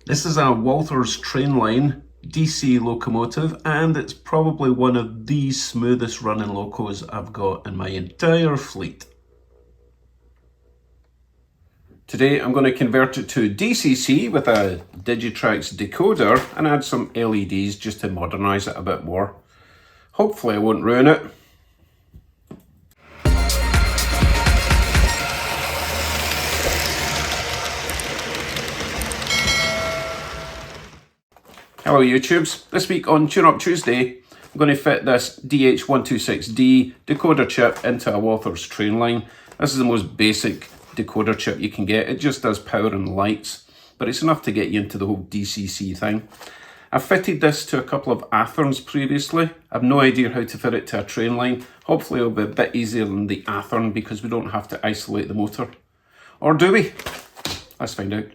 This is a Walthers Trainline DC locomotive, and it's probably one of the smoothest running locos I've got in my entire fleet. Today I'm going to convert it to DCC with a Digitrax decoder and add some LEDs just to modernise it a bit more. Hopefully I won't ruin it. Hello YouTubes, this week on Tune Up Tuesday I'm going to fit this DH126D decoder chip into a Wathers Trainline. This is the most basic decoder chip you can get. It just does power and lights, but it's enough to get you into the whole DCC thing. I've fitted this to a couple of Wathers previously. I've no idea how to fit it to a Trainline. Hopefully it'll be a bit easier than the Wathers because we don't have to isolate the motor. Or do we? Let's find out.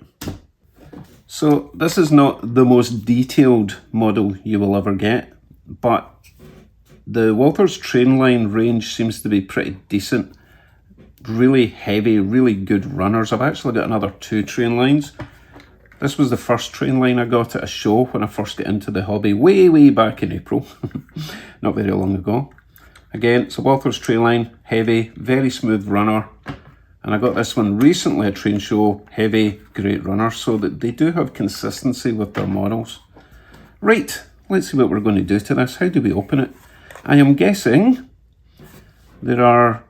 So this is not the most detailed model you will ever get, but the Walthers Trainline range seems to be pretty decent. Really heavy, really good runners. I've actually got another 2 Trainlines. This was the first Trainline I got at a show when I first got into the hobby way back in April. Not very long ago. Again, it's a Walthers Trainline, heavy, very smooth runner. And I got this one recently at a train show, heavy, great runner, so that they do have consistency with their models. Right, let's see what we're going to do to this. How do we open it? I am guessing there are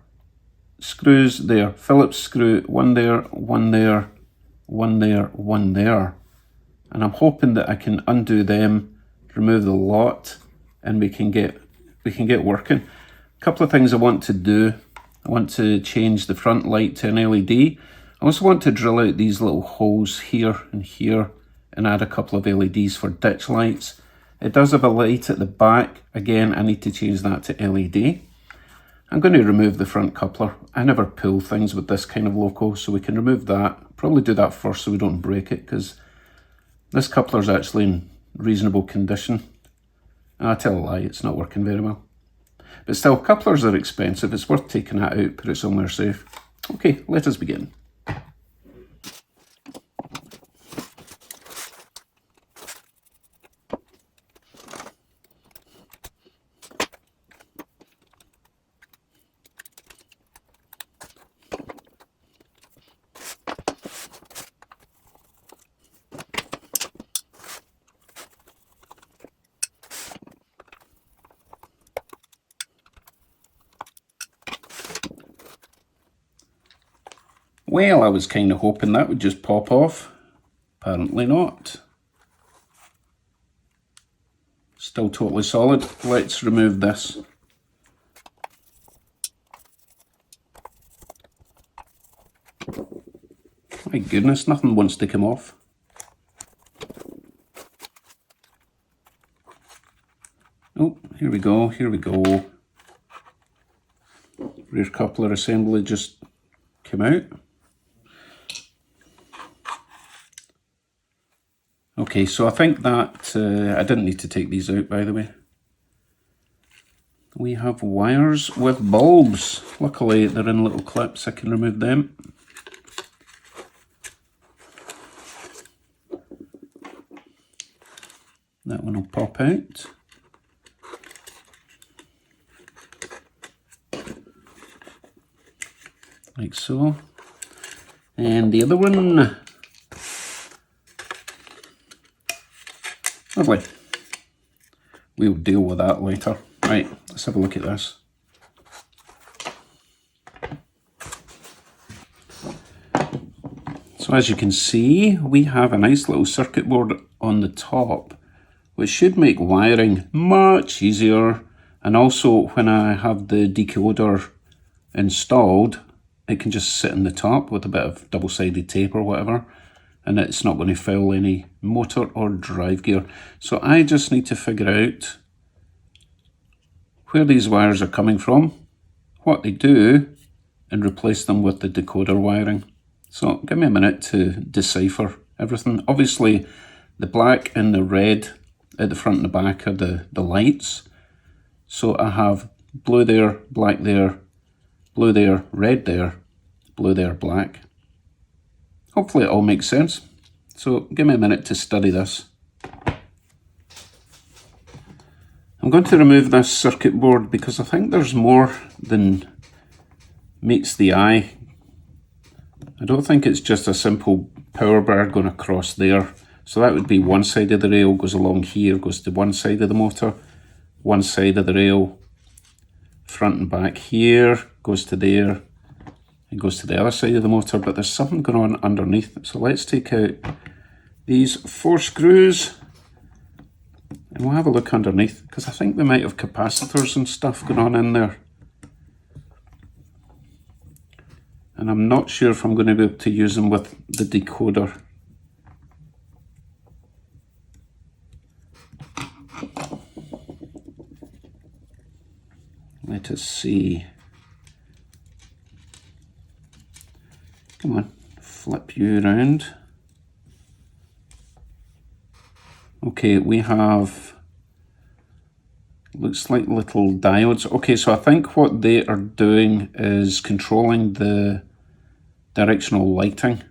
screws there, Phillips screw, one there, one there, one there, one there. And I'm hoping that I can undo them, remove the lot, and we can get working. A couple of things I want to do. I want to change the front light to an LED. I also want to drill out these little holes here and here and add a couple of LEDs for ditch lights. It does have a light at the back. Again, I need to change that to LED. I'm going to remove the front coupler. I never pull things with this kind of loco, so we can remove that. Probably do that first so we don't break it, because this coupler is actually in reasonable condition. I tell a lie, it's not working very well. But still, couplers are expensive. It's worth taking that out, put it somewhere safe. Okay, let us begin. Well, I was kind of hoping that would just pop off. Apparently not. Still totally solid. Let's remove this. My goodness, nothing wants to come off. Oh, here we go, here we go. Rear coupler assembly just came out. Okay, so I think that, I didn't need to take these out, by the way. We have wires with bulbs. Luckily, they're in little clips, I can remove them. That one will pop out. Like so. And the other one. Lovely. We'll deal with that later. Right, let's have a look at this. So as you can see, we have a nice little circuit board on the top, which should make wiring much easier. And also when I have the decoder installed, it can just sit in the top with a bit of double-sided tape or whatever, and it's not going to foul any motor or drive gear. So I just need to figure out where these wires are coming from, what they do, and replace them with the decoder wiring. So give me a minute to decipher everything. Obviously the black and the red at the front and the back are the lights. So I have blue there, black there, blue there, red there, blue there, black. Hopefully it all makes sense. So give me a minute to study this. I'm going to remove this circuit board because I think there's more than meets the eye. I don't think it's just a simple power bar going across there. So that would be one side of the rail, goes along here, goes to one side of the motor, one side of the rail, front and back here, goes to there, and goes to the other side of the motor, but there's something going on underneath. So let's take out these 4 screws and we'll have a look underneath, because I think we might have capacitors and stuff going on in there. And I'm not sure if I'm going to be able to use them with the decoder. Let us see. Come on, flip you around. Okay, we have, looks like little diodes. Okay, so I think what they are doing is controlling the directional lighting.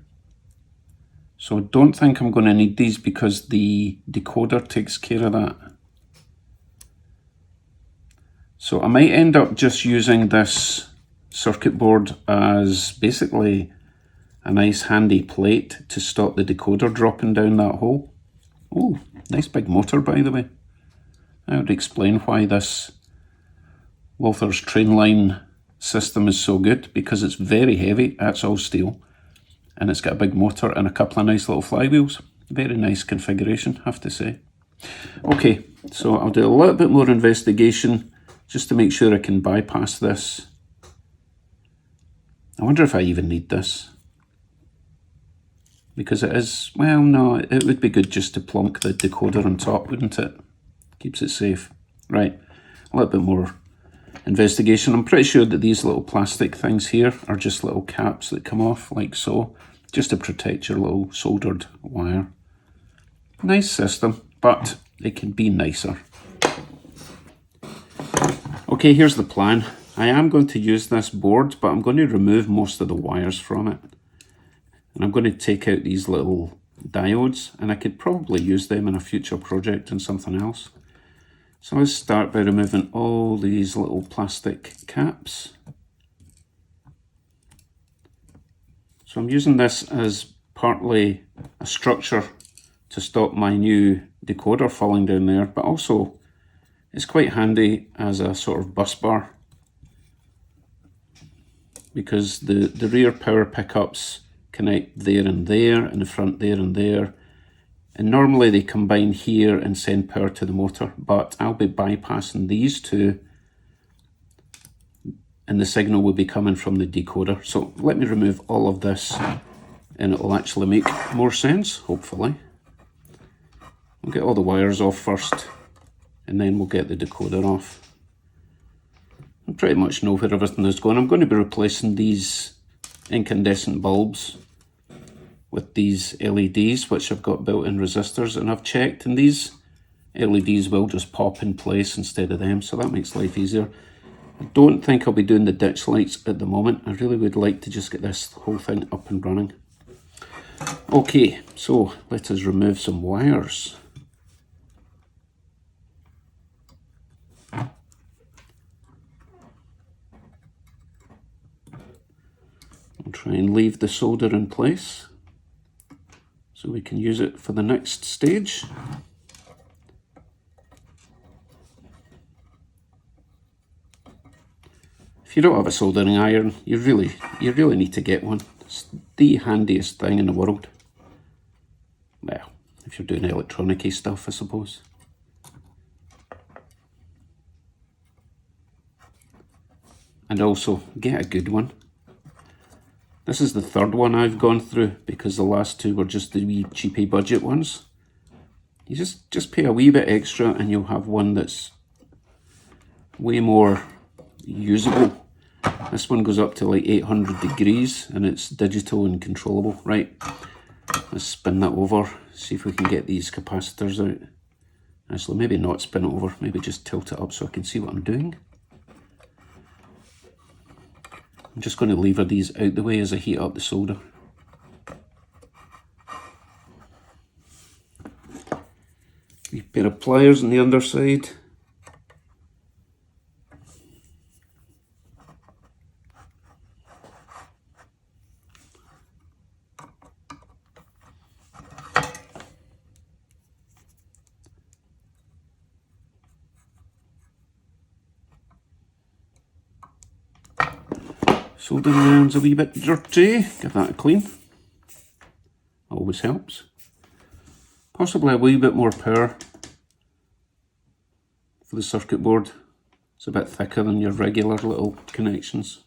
So I don't think I'm going to need these because the decoder takes care of that. So I might end up just using this circuit board as basically a nice handy plate to stop the decoder dropping down that hole. Oh, nice big motor, by the way. That would explain why this Walthers Trainline system is so good, because it's very heavy, that's all steel, and it's got a big motor and a couple of nice little flywheels. Very nice configuration, I have to say. Okay, so I'll do a little bit more investigation just to make sure I can bypass this. I wonder if I even need this. Because it is, well, no, it would be good just to plonk the decoder on top, wouldn't it? Keeps it safe. Right, a little bit more investigation. I'm pretty sure that these little plastic things here are just little caps that come off like so, just to protect your little soldered wire. Nice system, but it can be nicer. Okay, here's the plan. I am going to use this board, but I'm going to remove most of the wires from it. And I'm going to take out these little diodes, and I could probably use them in a future project and something else. So let's start by removing all these little plastic caps. So I'm using this as partly a structure to stop my new decoder falling down there, but also it's quite handy as a sort of bus bar, because the rear power pickups connect there and there, and the front there and there. And normally they combine here and send power to the motor, but I'll be bypassing these two and the signal will be coming from the decoder. So let me remove all of this and it will actually make more sense, hopefully. We'll get all the wires off first and then we'll get the decoder off. I pretty much know where everything is going. I'm going to be replacing these incandescent bulbs with these LEDs, which have got built-in resistors, and I've checked, and these LEDs will just pop in place instead of them, so that makes life easier. I don't think I'll be doing the ditch lights at the moment. I really would like to just get this whole thing up and running. Okay, so let us remove some wires. I'll try and leave the solder in place so we can use it for the next stage. If you don't have a soldering iron, you really need to get one. It's the handiest thing in the world. Well, if you're doing electronic-y stuff, I suppose. And also, get a good one. This is the third one I've gone through, because the last two were just the wee cheapy budget ones. You just pay a wee bit extra and you'll have one that's way more usable. This one goes up to like 800 degrees and it's digital and controllable. Right, let's spin that over, see if we can get these capacitors out. Actually, maybe not spin it over, maybe just tilt it up so I can see what I'm doing. I'm just going to lever these out the way as I heat up the solder. of pliers on the underside. Soldering iron's a wee bit dirty, give that a clean. Always helps. Possibly a wee bit more power for the circuit board. It's a bit thicker than your regular little connections.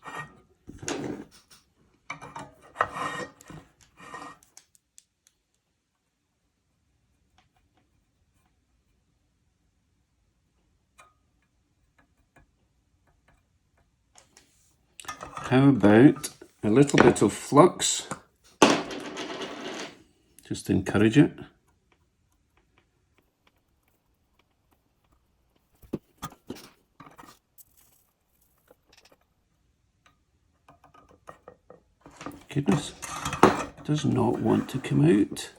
How about a little bit of flux, just to encourage it. Goodness, it does not want to come out.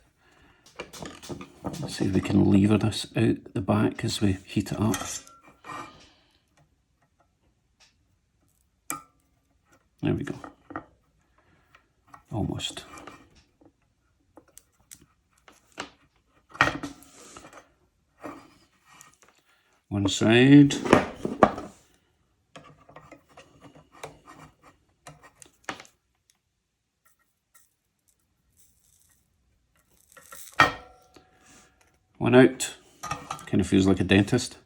Let's see if we can lever this out the back as we heat it up. There we go. Almost. One side. One out. Kind of feels like a dentist.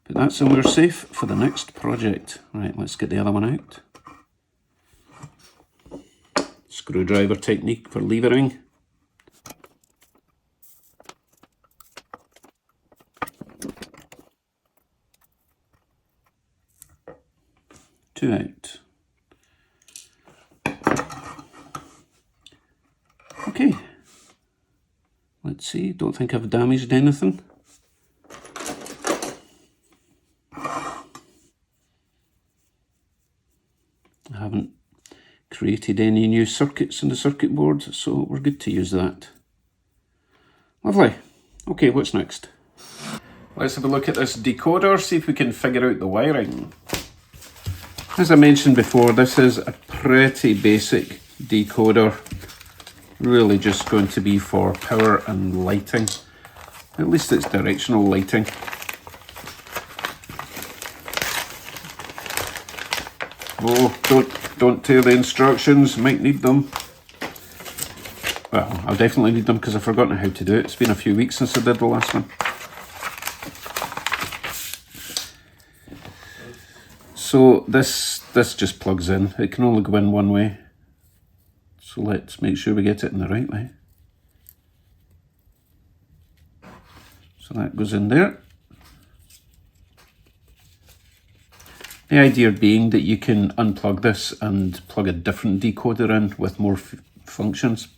But that's so we're safe for the next project. Right, let's get the other one out. Screwdriver technique for levering. Two out. Okay. Let's see, don't think I've damaged anything. I haven't created any new circuits in the circuit board, so we're good to use that. Lovely. Okay, what's next? Let's have a look at this decoder, see if we can figure out the wiring. As I mentioned before, this is a pretty basic decoder. Really just going to be for power and lighting. At least it's directional lighting. Oh, don't tear the instructions, might need them. Well, I'll definitely need them because I've forgotten how to do it. It's been a few weeks since I did the last one. So this just plugs in. It can only go in one way. So let's make sure we get it in the right way. So that goes in there. The idea being that you can unplug this and plug a different decoder in with more functions.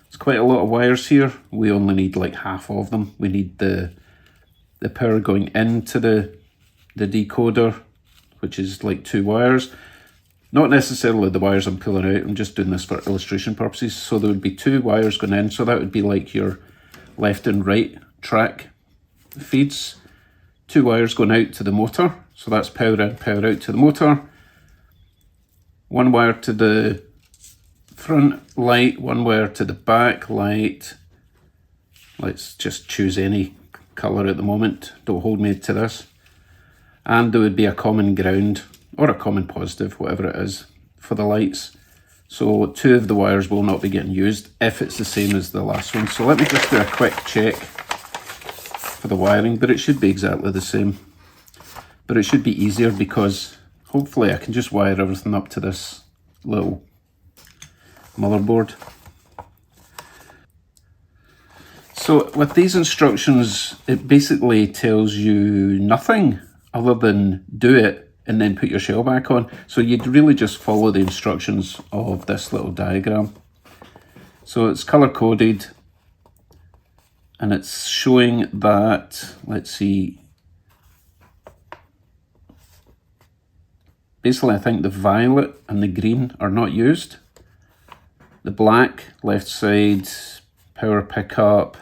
It's quite a lot of wires here. We only need like half of them. We need the power going into the decoder, which is like 2 wires. Not necessarily the wires I'm pulling out, I'm just doing this for illustration purposes. So there would be 2 wires going in, so that would be like your left and right track feeds. 2 wires going out to the motor, so that's power in, power out to the motor. 1 wire to the front light, 1 wire to the back light. Let's just choose any colour at the moment, don't hold me to this. And there would be a common ground, or a common positive, whatever it is, for the lights. So 2 of the wires will not be getting used if it's the same as the last one. So let me just do a quick check for the wiring, but it should be exactly the same. But it should be easier because hopefully I can just wire everything up to this little motherboard. So with these instructions, it basically tells you nothing other than do it and then put your shell back on. So you'd really just follow the instructions of this little diagram. So it's color coded and it's showing that, let's see, basically I think the violet and the green are not used. The black, left side, power pickup,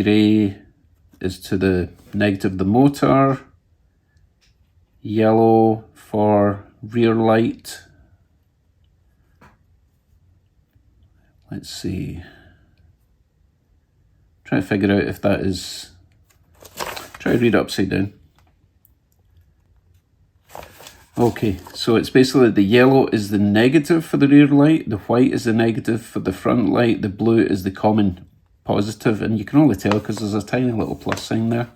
grey is to the negative of the motor, yellow for rear light. Let's see, try to figure out if that is, try to read it upside down. Okay, so it's basically the yellow is the negative for the rear light, the white is the negative for the front light, the blue is the common positive, and you can only tell because there's a tiny little plus sign there.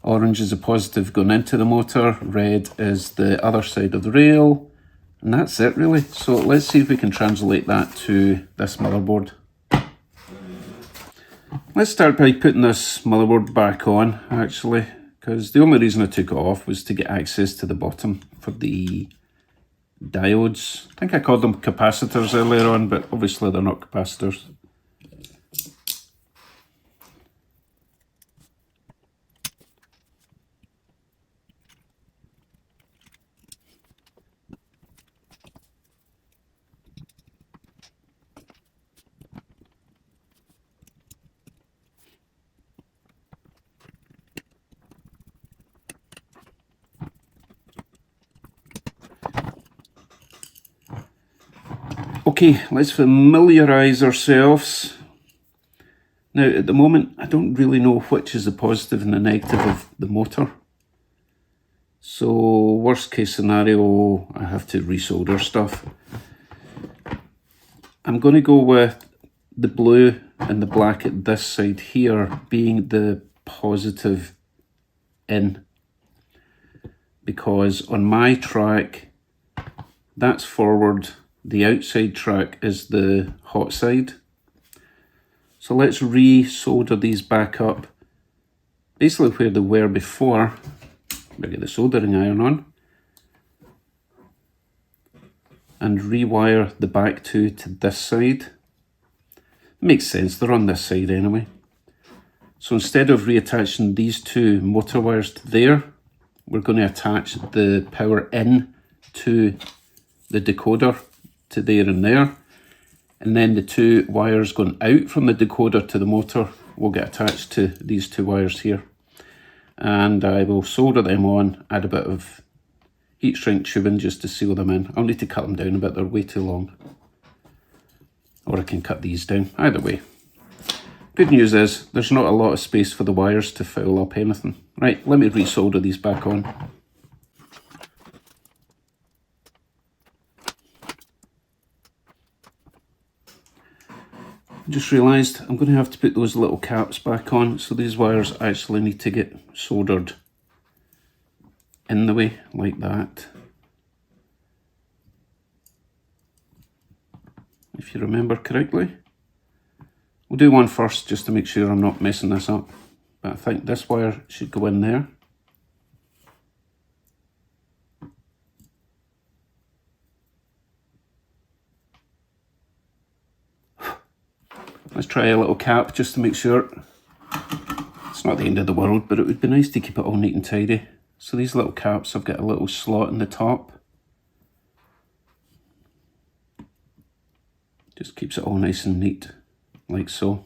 Orange is a positive going into the motor, red is the other side of the rail, and that's it really. So let's see if we can translate that to this motherboard. Let's start by putting this motherboard back on actually, because the only reason I took it off was to get access to the bottom for the diodes. I think I called them capacitors earlier on, but obviously they're not capacitors. Okay, let's familiarise ourselves. Now at the moment I don't really know which is the positive and the negative of the motor. So worst case scenario, I have to resolder stuff. I'm going to go with the blue and the black at this side here being the positive in, because on my track that's forward, the outside track is the hot side. So let's re-solder these back up basically where they were before. We'll get the soldering iron on and rewire the back two to this side. It makes sense, they're on this side anyway. So instead of reattaching these two motor wires to there, we're going to attach the power in to the decoder to there and there, and then the two wires going out from the decoder to the motor will get attached to these two wires here, and I will solder them on, add a bit of heat shrink tubing just to seal them in. I'll need to cut them down a bit, they're way too long, or I can cut these down, either way. Good news is there's not a lot of space for the wires to foul up anything. Right, let me resolder these back on. Just realised I'm going to have to put those little caps back on, so these wires actually need to get soldered in the way like that. If you remember correctly. We'll do one first just to make sure I'm not messing this up, but I think this wire should go in there. Let's try a little cap just to make sure. It's not the end of the world, but it would be nice to keep it all neat and tidy. So these little caps have got a little slot in the top. Just keeps it all nice and neat, like so.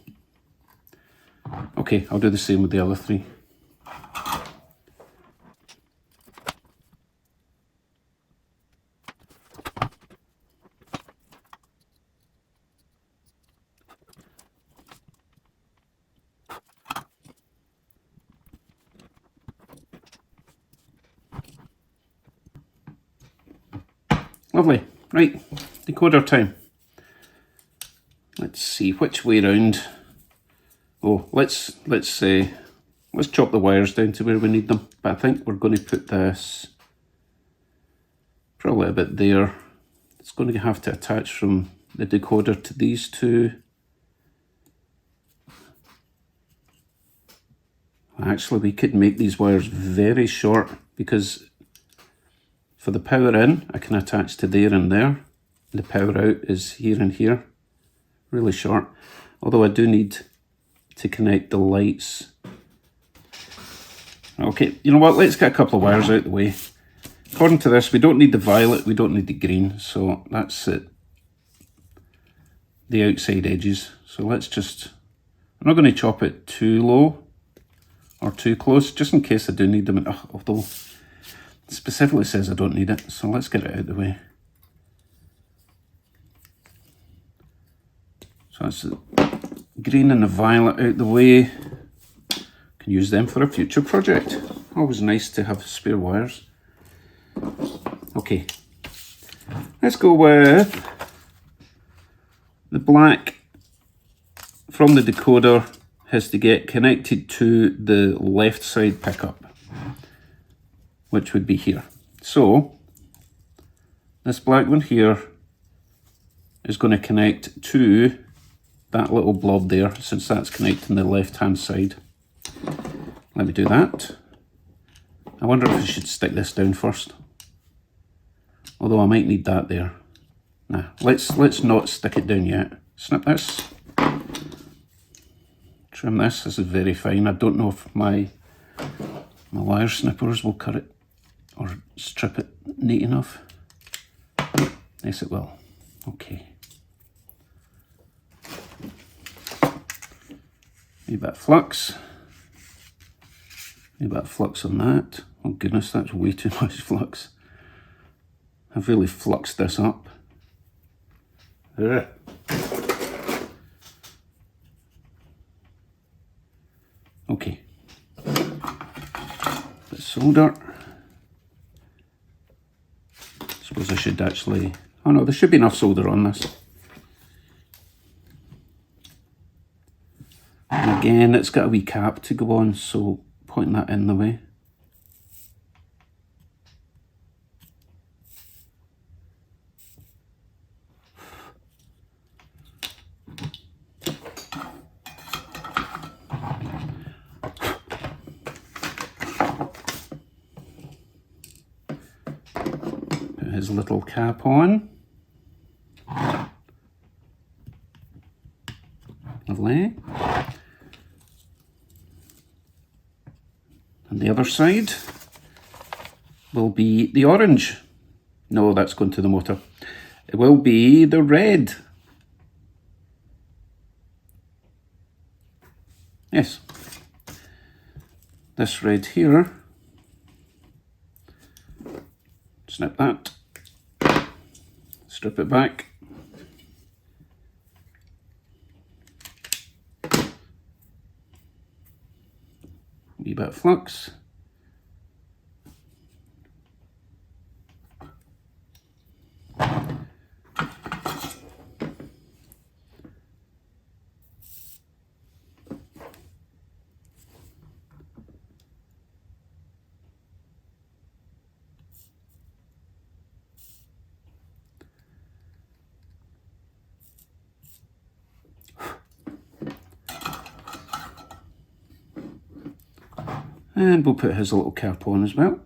Okay, I'll do the same with the other three. Lovely. Right, decoder time. Let's see which way round. Oh, let's chop the wires down to where we need them. But I think we're going to put this probably a bit there. It's going to have to attach from the decoder to these two. Actually, we could make these wires very short, because for the power in, I can attach to there and there. The power out is here and here. Really short. Although I do need to connect the lights. Okay, you know what? Let's get a couple of wires out of the way. According to this, we don't need the violet, we don't need the green. So that's it. The outside edges. So let's just I'm not going to chop it too low or too close, just in case I do need them, although it specifically says I don't need it, so let's get it out of the way. So that's the green and the violet out the way. Can use them for a future project. Always nice to have spare wires. Okay, let's go with the black from the decoder has to get connected to the left side pickup, which would be here. So this black one here is going to connect to that little blob there, since that's connecting the left hand side. Let me do that. I wonder if I should stick this down first, although I might need that there. Nah, let's not stick it down yet. Snip this, trim this. This is very fine. I don't know if my wire snippers will cut it or strip it neat enough. Yes, it will. Okay. Maybe a bit of flux. Maybe a bit of flux on that. Oh goodness, that's way too much flux. I've really fluxed this up. Ugh. Okay. Bit of solder. Suppose I should actually... Oh no, there should be enough solder on this. And again, it's got a wee cap to go on, so pointing that in the way. Put his little cap on. Lovely. And the other side will be the orange. No, that's going to the motor. It will be the red. Yes. This red here. Snip that. Strip it back. Wee bit of flux. And we'll put his little cap on as well.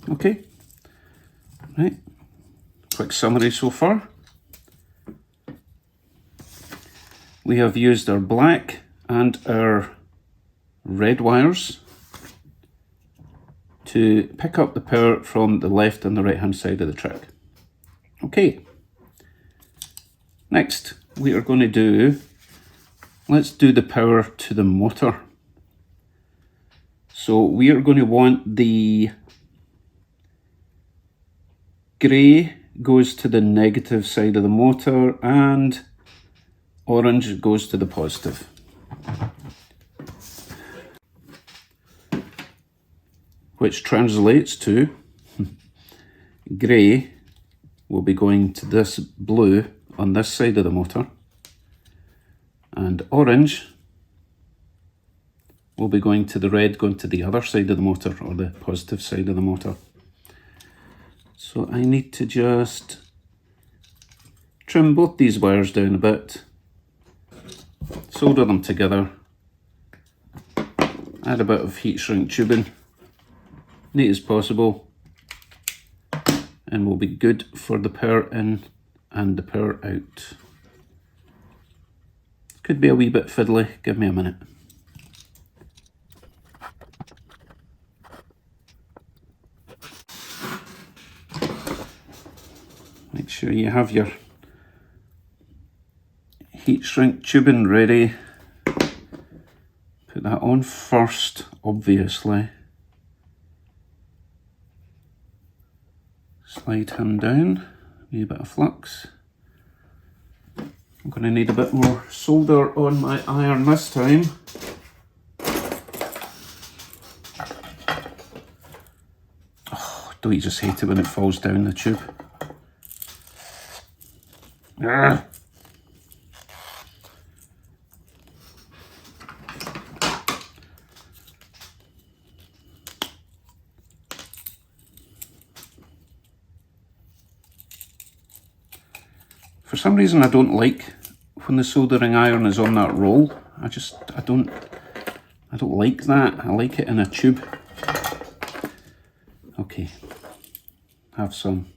Okay, right, quick summary so far. We have used our black and our red wires to pick up the power from the left and the right hand side of the track. Okay. Next, we are going to do, let's do the power to the motor. So we are going to want the grey goes to the negative side of the motor and orange goes to the positive. Which translates to grey will be going to this blue on this side of the motor, and orange will be going to the red going to the other side of the motor, or the positive side of the motor. So I need to just trim both these wires down a bit, solder them together, add a bit of heat shrink tubing, neat as possible, and we'll be good for the power in and the power out. Could be a wee bit fiddly, give me a minute. sure you have your heat shrink tubing ready. Put that on first, obviously. Slide him down, a bit of flux. I'm going to need a bit more solder on my iron this time. Oh, don't you just hate it when it falls down the tube? Ah. For some reason I don't like when the soldering iron is on that roll. I don't like that. I like it in a tube. Okay, have some.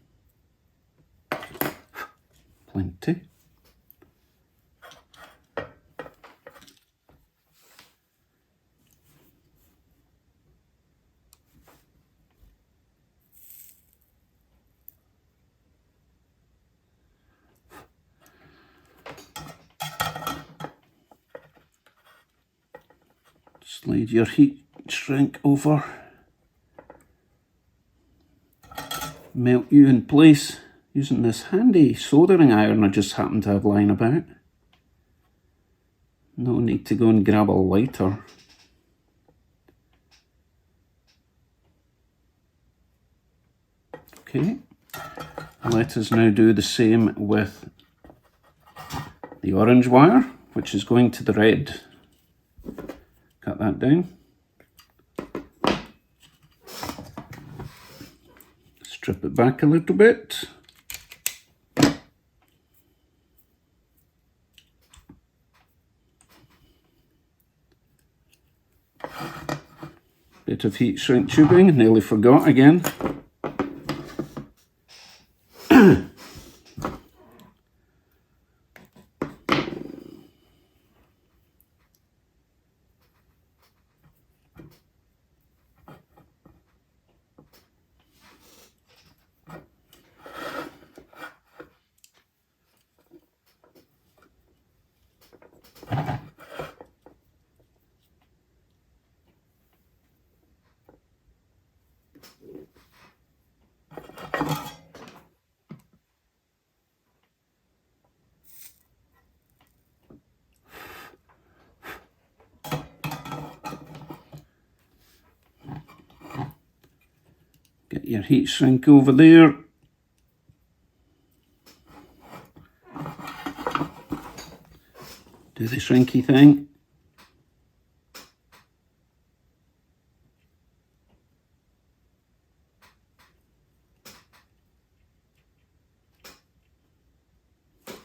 Plenty. Slide your heat shrink over. Melt you in place using this handy soldering iron I just happen to have lying about. No need to go and grab a lighter. Okay, let us now do the same with the orange wire, which is going to the red. Cut that down. Strip it back a little bit. Bit of heat shrink tubing, nearly forgot again. Get your heat shrink over there. Do the shrinky thing.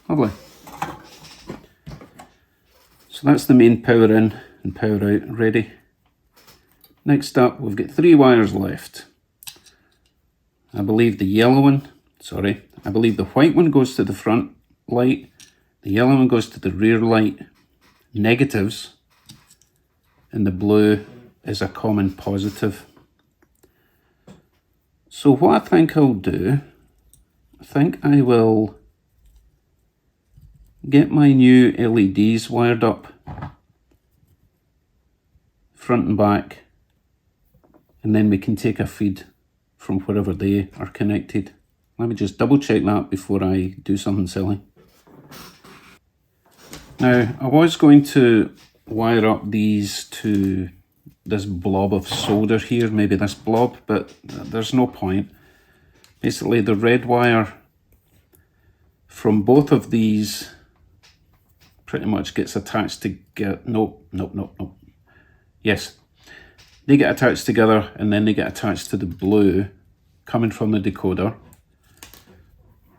Lovely. So that's the main power in and power out ready. Next up, we've got 3 wires left. I believe the white one goes to the front light, the yellow one goes to the rear light, negatives, and the blue is a common positive. So what I think I'll do, I think I will get my new LEDs wired up, front and back, and then we can take a feed from wherever they are connected. Let me just double check that before I do something silly. Now, I was going to wire up these to this blob of solder here, maybe this blob, but there's no point. Basically, the red wire from both of these pretty much gets attached together. Nope. Yes, they get attached together and then they get attached to the blue coming from the decoder.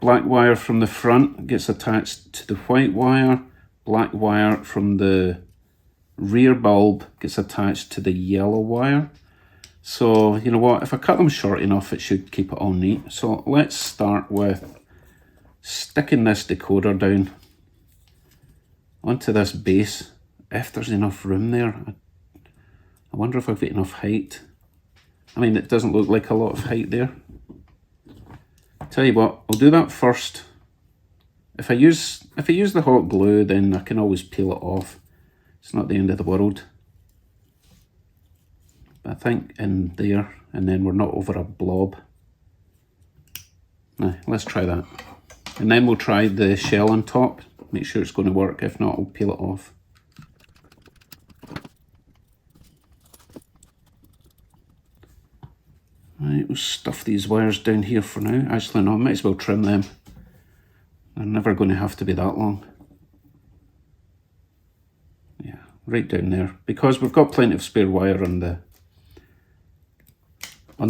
Black wire from the front gets attached to the white wire. Black wire from the rear bulb gets attached to the yellow wire. So, you know what, if I cut them short enough, it should keep it all neat. So let's start with sticking this decoder down onto this base, if there's enough room there. I wonder if I've got enough height. I mean, it doesn't look like a lot of height there. Tell you what, I'll do that first if I use the hot glue, then I can always peel it off. It's not the end of the world. But I think in there, and then we're not over a blob. Now, let's try that. And then we'll try the shell on top, make sure it's going to work. If not, I'll peel it off. Right, we'll stuff these wires down here for now. Actually, no, I might as well trim them. They're never going to have to be that long. Yeah, right down there. Because we've got plenty of spare wire on the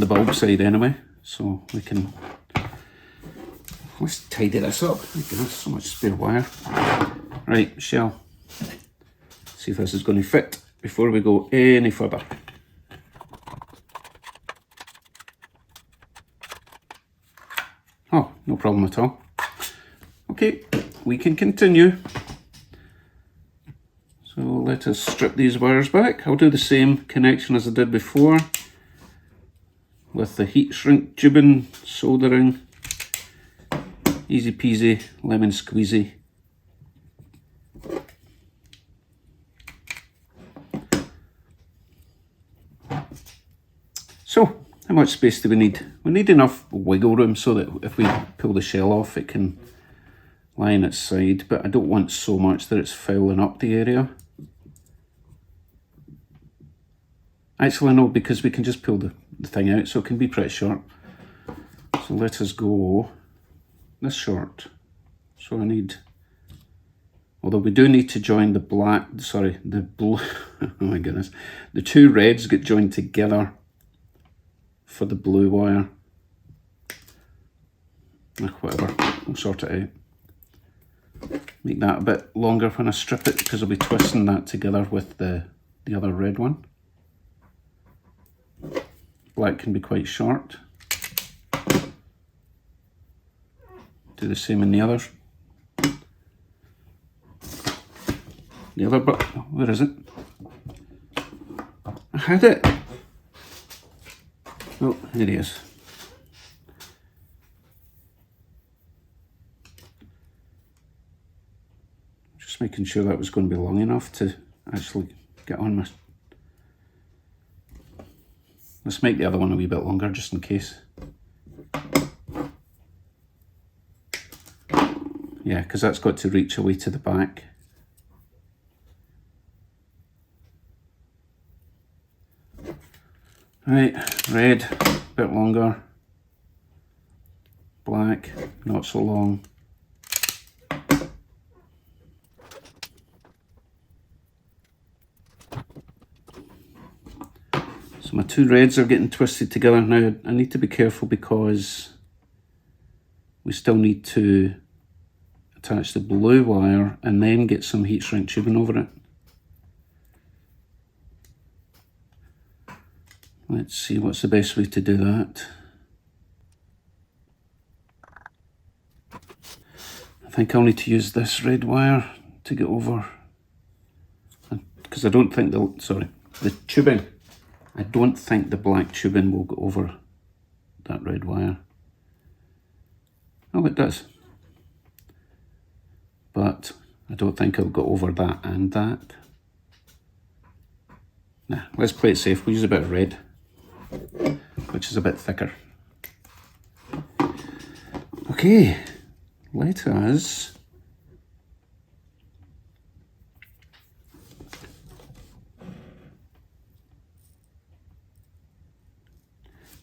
bulb side anyway, so we can... Let's tidy this up. My goodness, so much spare wire. Right, shell. See if this is going to fit before we go any further. Oh, no problem at all. Okay, we can continue. So let us strip these wires back. I'll do the same connection as I did before with the heat shrink tubing, soldering. Easy peasy, lemon squeezy. So, how much space do we need? We need enough wiggle room so that if we pull the shell off, it can lie on its side, but I don't want so much that it's fouling up the area. Actually, no, because we can just pull the thing out, so it can be pretty short. So let us go this short. So I need, although we do need to join the black, sorry, the blue, oh my goodness, the two reds get joined together for the blue wire. Whatever, we'll sort it out. Make that a bit longer when I strip it, because I'll be twisting that together with the other red one. Black can be quite short. Do the same in the others. The other, but where is it? I had it. Oh, here he is. Just making sure that was going to be long enough to actually get on my... Let's make the other one a wee bit longer just in case. Yeah, because that's got to reach away to the back. Right, red, a bit longer. Black, not so long. So my two reds are getting twisted together now. I need to be careful because we still need to attach the blue wire and then get some heat shrink tubing over it. Let's see what's the best way to do that. I think I'll need to use this red wire to get over, because I don't think the tubing, I don't think the black tubing will go over that red wire. Oh, it does. But I don't think it'll go over that and that. Nah, let's play it safe. We'll use a bit of red, which is a bit thicker. Okay, let us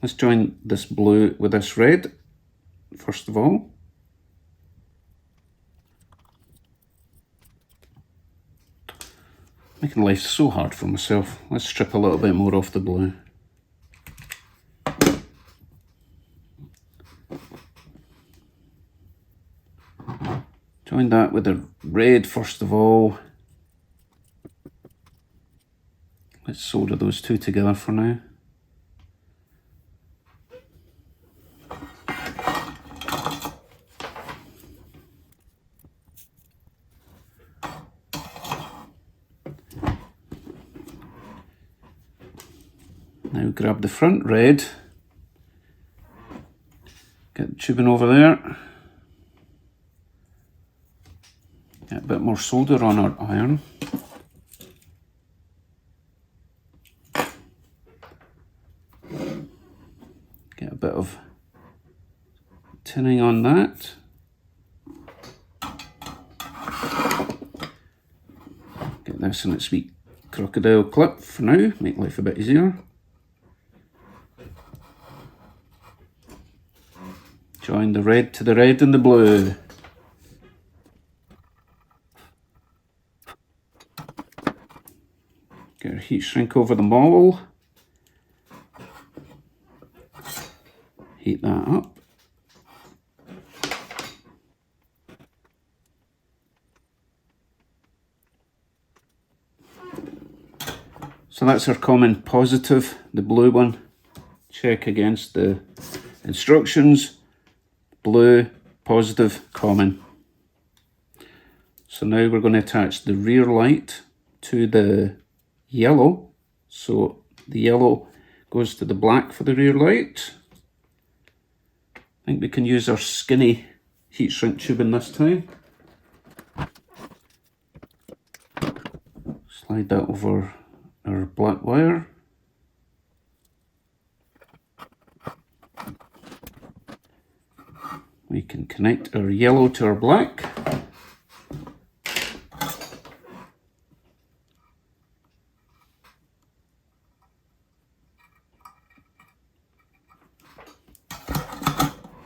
let's join this blue with this red, first of all. Making life so hard for myself. Let's strip a little bit more off the blue. Join that with the red first of all. Let's solder those two together for now. Now grab the front red, get the tubing over there, bit more solder on our iron. Get a bit of tinning on that. Get this in its wee crocodile clip for now, make life a bit easier. Join the red to the red and the blue. Get our heat shrink over the maul. Heat that up. So that's our common positive, the blue one. Check against the instructions. Blue, positive, common. So now we're going to attach the rear light to the yellow. So the yellow goes to the black for the rear light. I think we can use our skinny heat shrink tubing this time. Slide that over our black wire. We can connect our yellow to our black.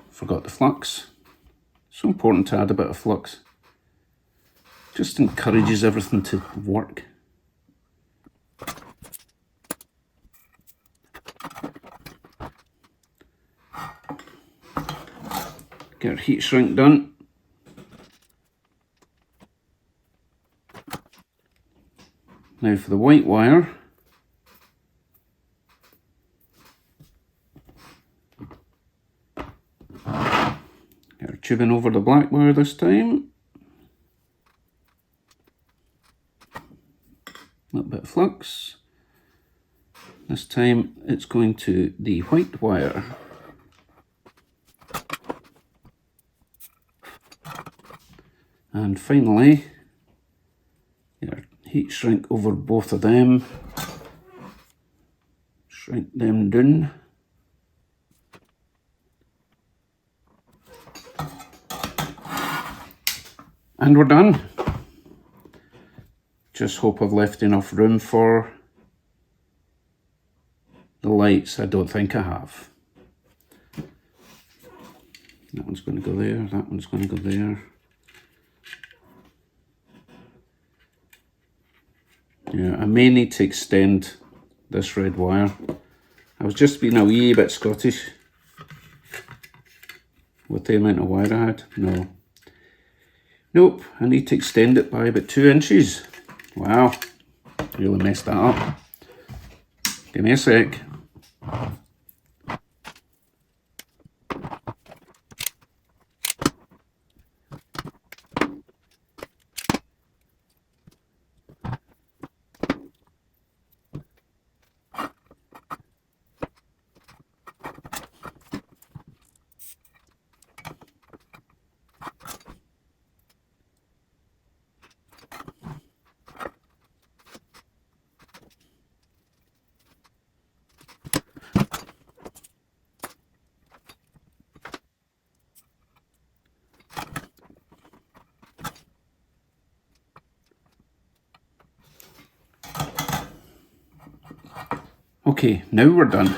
Forgot the flux. So important to add a bit of flux. Just encourages everything to work. Get our heat shrink done. Now for the white wire. Get our tubing over the black wire this time. A little bit of flux. This time it's going to the white wire. And finally, heat shrink over both of them. Shrink them down. And we're done. Just hope I've left enough room for the lights. I don't think I have. That one's going to go there, that one's going to go there. Yeah, I may need to extend this red wire. I was just being a wee bit Scottish with the amount of wire I had. No. Nope, I need to extend it by about 2 inches. Wow, really messed that up. Give me a sec. Okay, now we're done.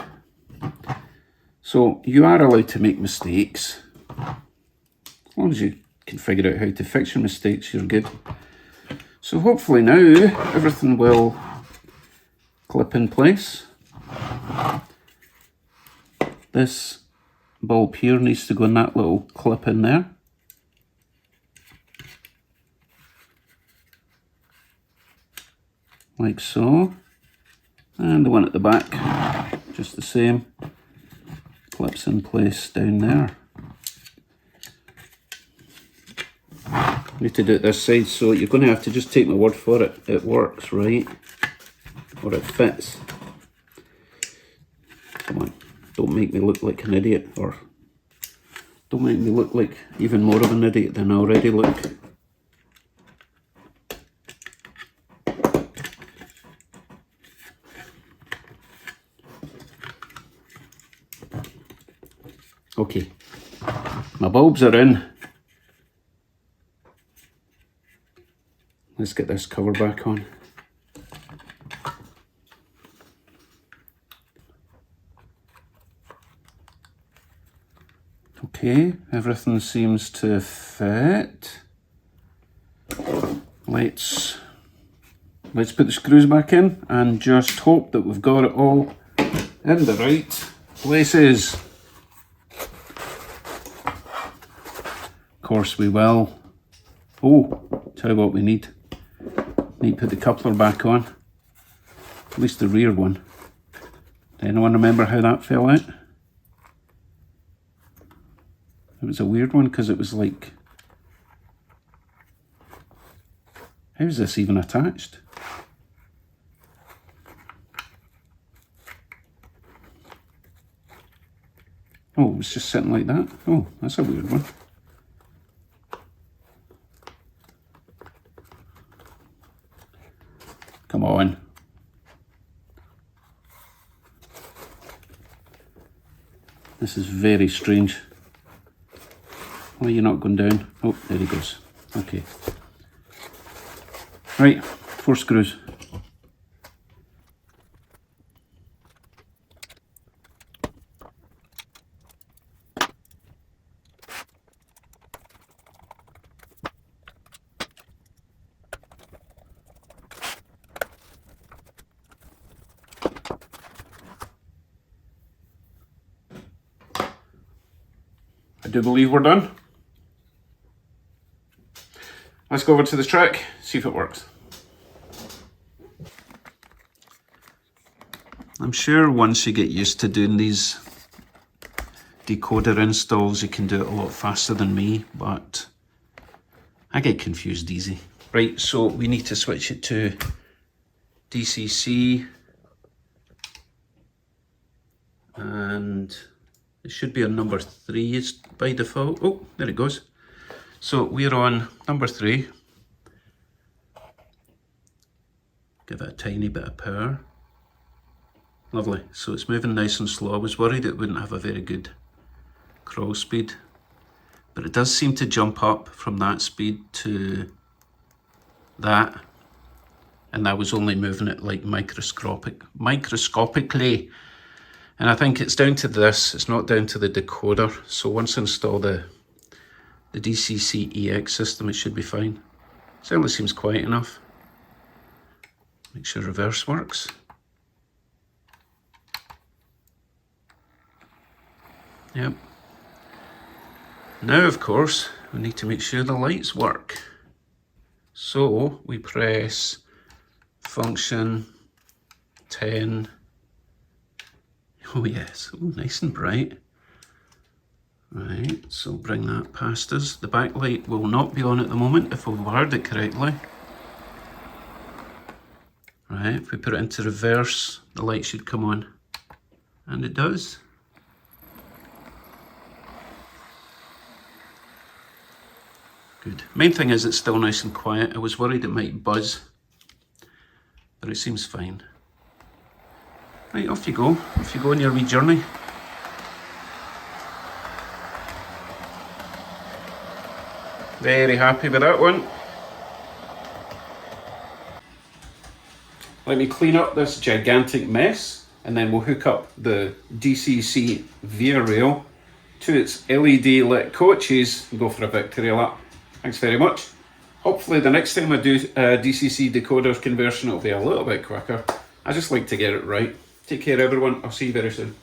So you are allowed to make mistakes. As long as you can figure out how to fix your mistakes, you're good. So hopefully now everything will clip in place. This bulb here needs to go in that little clip in there. Like so. And the one at the back, just the same, clips in place down there. Need to do it this side, so you're going to have to just take my word for it. It works, right? Or it fits. Come on, don't make me look like an idiot, or don't make me look like even more of an idiot than I already look. Okay, my bulbs are in. Let's get this cover back on. Okay, everything seems to fit. Let's put the screws back in and just hope that we've got it all in the right places. Of course we will. Oh, tell you what we need. Need to put the coupler back on. At least the rear one. Does anyone remember how that fell out? It was a weird one because it was like, how is this even attached? Oh, it was just sitting like that. Oh, that's a weird one. Come on. This is very strange. Why are you not going down? Oh, there he goes. Okay. Right, 4 screws. I do believe we're done. Let's go over to the track, see if it works. I'm sure once you get used to doing these decoder installs, you can do it a lot faster than me, but I get confused easy. Right, so we need to switch it to DCC, and it should be on number 3 by default. Oh, there it goes. So we're on number 3. Give it a tiny bit of power. Lovely. So it's moving nice and slow. I was worried it wouldn't have a very good crawl speed, but it does seem to jump up from that speed to that, and I was only moving it like microscopically. And I think it's down to this, it's not down to the decoder. So once I install the DCC EX system, it should be fine. Certainly seems quiet enough. Make sure reverse works. Yep. Now, of course, we need to make sure the lights work. So we press function 10. Oh yes, oh, nice and bright. Right, so bring that past us. The backlight will not be on at the moment if we've wired it correctly. Right, if we put it into reverse, the light should come on. And it does. Good. Main thing is it's still nice and quiet. I was worried it might buzz, but it seems fine. Right, off you go. Off you go on your wee journey. Very happy with that one. Let me clean up this gigantic mess, and then we'll hook up the DCC via rail to its LED lit coaches and go for a victory lap. Thanks very much. Hopefully the next time I do a DCC decoder conversion, it'll be a little bit quicker. I just like to get it right. Take care everyone, I'll see you very soon.